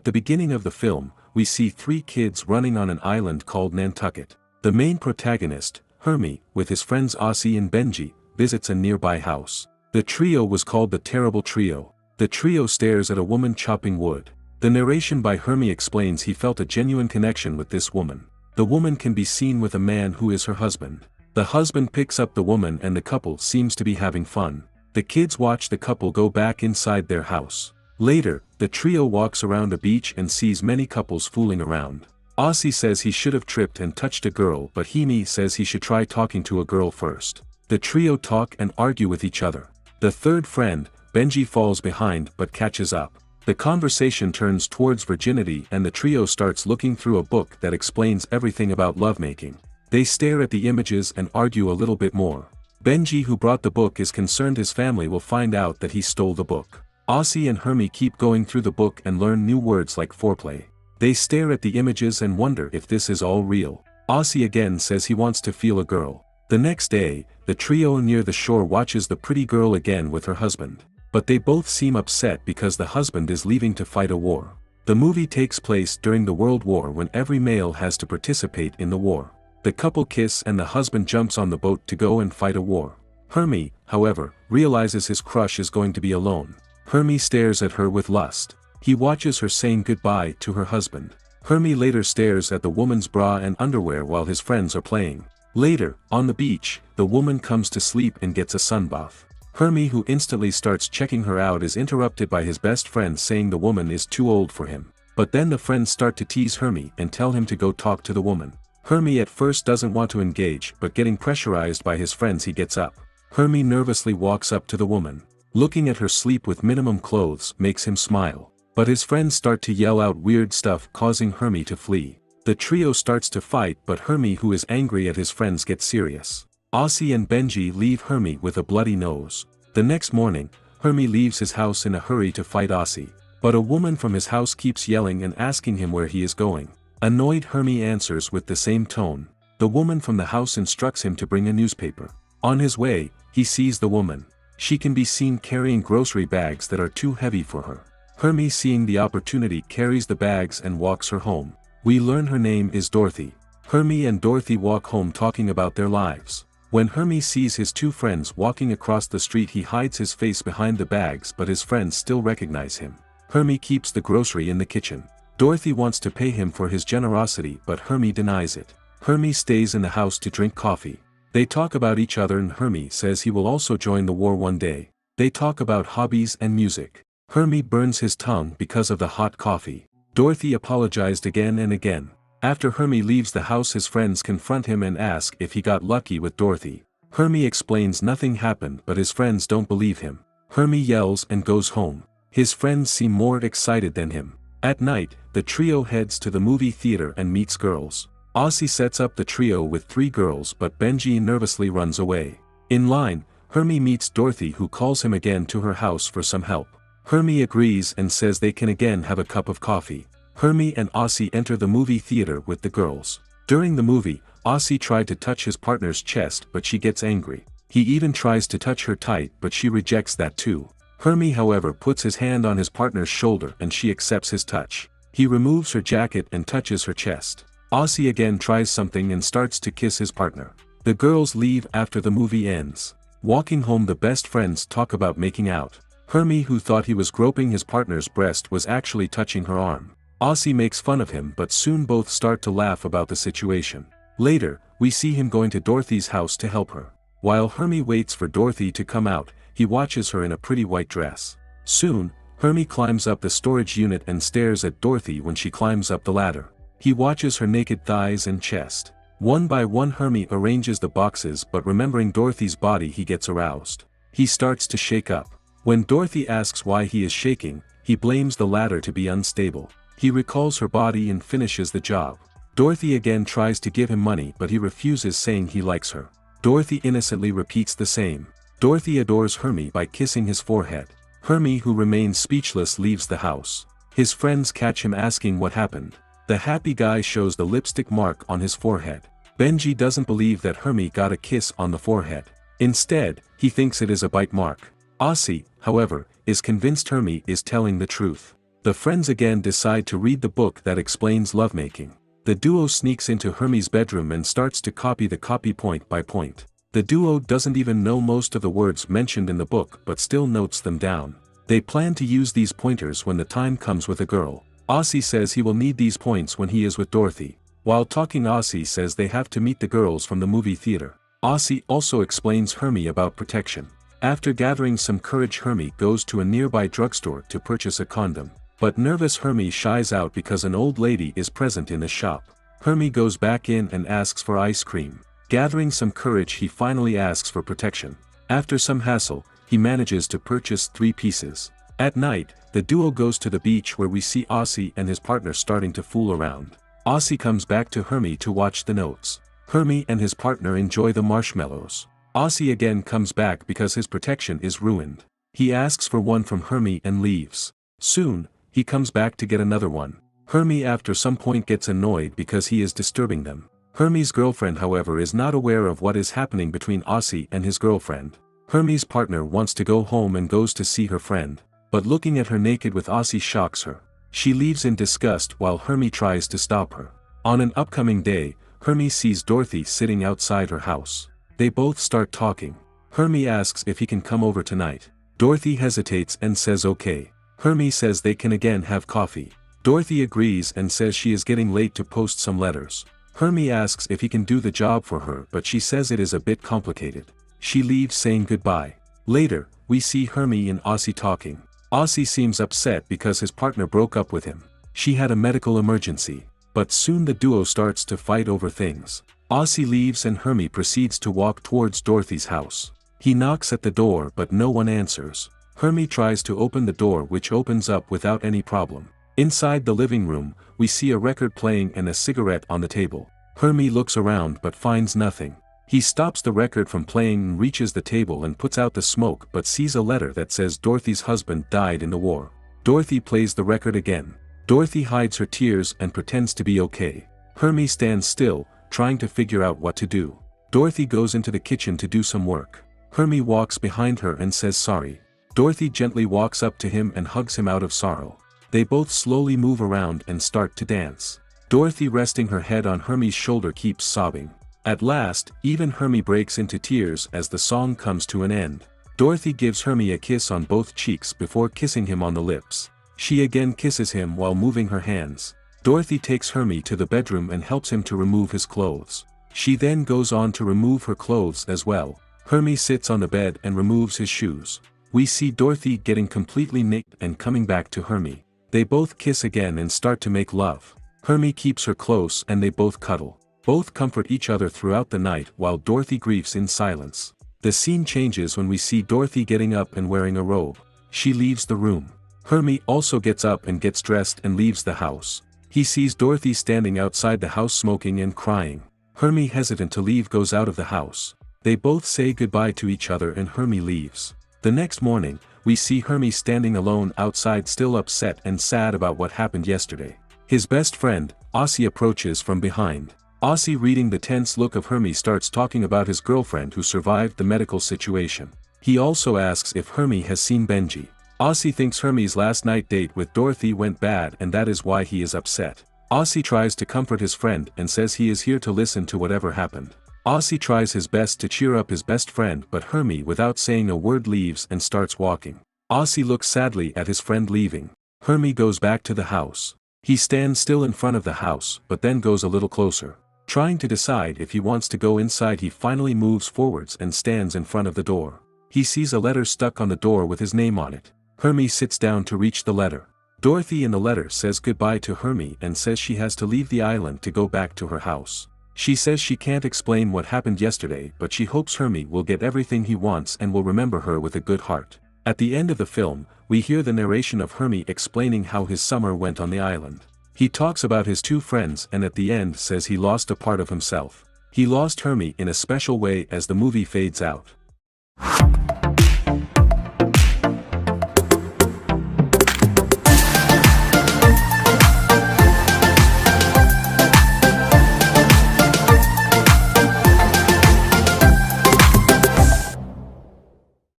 At the beginning of the film, we see three kids running on an island called Nantucket. The main protagonist, Hermie, with his friends Aussie and Benji, visits a nearby house. The trio was called the Terrible Trio. The trio stares at a woman chopping wood. The narration by Hermie explains he felt a genuine connection with this woman. The woman can be seen with a man who is her husband. The husband picks up the woman and the couple seems to be having fun. The kids watch the couple go back inside their house. Later, the trio walks around a beach and sees many couples fooling around. Aussie says he should have tripped and touched a girl, but Hermie says he should try talking to a girl first. The trio talk and argue with each other. The third friend, Benji, falls behind but catches up. The conversation turns towards virginity and the trio starts looking through a book that explains everything about lovemaking. They stare at the images and argue a little bit more. Benji, who brought the book, is concerned his family will find out that he stole the book. Aussie and Hermie keep going through the book and learn new words like foreplay. They stare at the images and wonder if this is all real. Aussie again says he wants to feel a girl. The next day, the trio near the shore watches the pretty girl again with her husband. But they both seem upset because the husband is leaving to fight a war. The movie takes place during the World War when every male has to participate in the war. The couple kiss and the husband jumps on the boat to go and fight a war. Hermie, however, realizes his crush is going to be alone. Hermie stares at her with lust. He watches her saying goodbye to her husband. Hermie later stares at the woman's bra and underwear while his friends are playing. Later, on the beach, the woman comes to sleep and gets a sunbath. Hermie, who instantly starts checking her out, is interrupted by his best friend saying the woman is too old for him. But then the friends start to tease Hermie and tell him to go talk to the woman. Hermie at first doesn't want to engage, but getting pressurized by his friends he gets up. Hermie nervously walks up to the woman. Looking at her sleep with minimum clothes makes him smile. But his friends start to yell out weird stuff, causing Hermie to flee. The trio starts to fight, but Hermie, who is angry at his friends, gets serious. Aussie and Benji leave Hermie with a bloody nose. The next morning, Hermie leaves his house in a hurry to fight Aussie. But a woman from his house keeps yelling and asking him where he is going. Annoyed, Hermie answers with the same tone. The woman from the house instructs him to bring a newspaper. On his way, he sees the woman. She can be seen carrying grocery bags that are too heavy for her. Hermie, seeing the opportunity, carries the bags and walks her home. We learn her name is Dorothy. Hermie and Dorothy walk home talking about their lives. When Hermie sees his two friends walking across the street, he hides his face behind the bags, but his friends still recognize him. Hermie keeps the grocery in the kitchen. Dorothy wants to pay him for his generosity, but Hermie denies it. Hermie stays in the house to drink coffee. They talk about each other and Hermie says he will also join the war one day. They talk about hobbies and music. Hermie burns his tongue because of the hot coffee. Dorothy apologized again and again. After Hermie leaves the house, his friends confront him and ask if he got lucky with Dorothy. Hermie explains nothing happened, but his friends don't believe him. Hermie yells and goes home. His friends seem more excited than him. At night, the trio heads to the movie theater and meets girls. Aussie sets up the trio with three girls, but Benji nervously runs away. In line, Hermie meets Dorothy, who calls him again to her house for some help. Hermie agrees and says they can again have a cup of coffee. Hermie and Aussie enter the movie theater with the girls. During the movie, Aussie tried to touch his partner's chest, but she gets angry. He even tries to touch her tight, but she rejects that too. Hermie, however, puts his hand on his partner's shoulder and she accepts his touch. He removes her jacket and touches her chest. Aussie again tries something and starts to kiss his partner. The girls leave after the movie ends. Walking home, the best friends talk about making out. Hermie, who thought he was groping his partner's breast, was actually touching her arm. Aussie makes fun of him, but soon both start to laugh about the situation. Later, we see him going to Dorothy's house to help her. While Hermie waits for Dorothy to come out, he watches her in a pretty white dress. Soon, Hermie climbs up the storage unit and stares at Dorothy when she climbs up the ladder. He watches her naked thighs and chest. One by one, Hermie arranges the boxes, but remembering Dorothy's body, he gets aroused. He starts to shake up. When Dorothy asks why he is shaking, he blames the ladder to be unstable. He recalls her body and finishes the job. Dorothy again tries to give him money, but he refuses, saying he likes her. Dorothy innocently repeats the same. Dorothy adores Hermie by kissing his forehead. Hermie, who remains speechless, leaves the house. His friends catch him asking what happened. The happy guy shows the lipstick mark on his forehead. Benji doesn't believe that Hermie got a kiss on the forehead. Instead, he thinks it is a bite mark. Aussie, however, is convinced Hermie is telling the truth. The friends again decide to read the book that explains lovemaking. The duo sneaks into Hermie's bedroom and starts to copy the copy point by point. The duo doesn't even know most of the words mentioned in the book but still notes them down. They plan to use these pointers when the time comes with a girl. Aussie says he will need these points when he is with Dorothy. While talking, Aussie says they have to meet the girls from the movie theater. Aussie also explains Hermie about protection. After gathering some courage, Hermie goes to a nearby drugstore to purchase a condom. But nervous Hermie shies out because an old lady is present in the shop. Hermie goes back in and asks for ice cream. Gathering some courage, he finally asks for protection. After some hassle, he manages to purchase 3 pieces. At night, the duo goes to the beach where we see Aussie and his partner starting to fool around. Aussie comes back to Hermie to watch the notes. Hermie and his partner enjoy the marshmallows. Aussie again comes back because his protection is ruined. He asks for one from Hermie and leaves. Soon, he comes back to get another one. Hermie after some point gets annoyed because he is disturbing them. Hermie's girlfriend, however, is not aware of what is happening between Aussie and his girlfriend. Hermie's partner wants to go home and goes to see her friend, but looking at her naked with Aussie shocks her. She leaves in disgust while Hermie tries to stop her. On an upcoming day, Hermie sees Dorothy sitting outside her house. They both start talking. Hermie asks if he can come over tonight. Dorothy hesitates and says okay. Hermie says they can again have coffee. Dorothy agrees and says she is getting late to post some letters. Hermie asks if he can do the job for her, but she says it is a bit complicated. She leaves saying goodbye. Later, we see Hermie and Aussie talking. Aussie seems upset because his partner broke up with him. She had a medical emergency. But soon the duo starts to fight over things. Aussie leaves and Hermie proceeds to walk towards Dorothy's house. He knocks at the door but no one answers. Hermie tries to open the door, which opens up without any problem. Inside the living room, we see a record playing and a cigarette on the table. Hermie looks around but finds nothing. He stops the record from playing and reaches the table and puts out the smoke but sees a letter that says Dorothy's husband died in the war. Dorothy plays the record again. Dorothy hides her tears and pretends to be okay. Hermie stands still, trying to figure out what to do. Dorothy goes into the kitchen to do some work. Hermie walks behind her and says sorry. Dorothy gently walks up to him and hugs him out of sorrow. They both slowly move around and start to dance. Dorothy, resting her head on Hermie's shoulder, keeps sobbing. At last, even Hermie breaks into tears as the song comes to an end. Dorothy gives Hermie a kiss on both cheeks before kissing him on the lips. She again kisses him while moving her hands. Dorothy takes Hermie to the bedroom and helps him to remove his clothes. She then goes on to remove her clothes as well. Hermie sits on the bed and removes his shoes. We see Dorothy getting completely naked and coming back to Hermie. They both kiss again and start to make love. Hermie keeps her close and they both cuddle. Both comfort each other throughout the night while Dorothy grieves in silence. The scene changes when we see Dorothy getting up and wearing a robe. She leaves the room. Hermie also gets up and gets dressed and leaves the house. He sees Dorothy standing outside the house smoking and crying. Hermie, hesitant to leave, goes out of the house. They both say goodbye to each other and Hermie leaves. The next morning, we see Hermie standing alone outside, still upset and sad about what happened yesterday. His best friend, Aussie, approaches from behind. Aussie, reading the tense look of Hermie, starts talking about his girlfriend who survived the medical situation. He also asks if Hermie has seen Benji. Aussie thinks Hermie's last night date with Dorothy went bad and that is why he is upset. Aussie tries to comfort his friend and says he is here to listen to whatever happened. Aussie tries his best to cheer up his best friend, but Hermie, without saying a word, leaves and starts walking. Aussie looks sadly at his friend leaving. Hermie goes back to the house. He stands still in front of the house but then goes a little closer. Trying to decide if he wants to go inside, he finally moves forwards and stands in front of the door. He sees a letter stuck on the door with his name on it. Hermie sits down to reach the letter. Dorothy in the letter says goodbye to Hermie and says she has to leave the island to go back to her house. She says she can't explain what happened yesterday, but she hopes Hermie will get everything he wants and will remember her with a good heart. At the end of the film, we hear the narration of Hermie explaining how his summer went on the island. He talks about his 2 friends and at the end says he lost a part of himself. He lost Hermie in a special way as the movie fades out.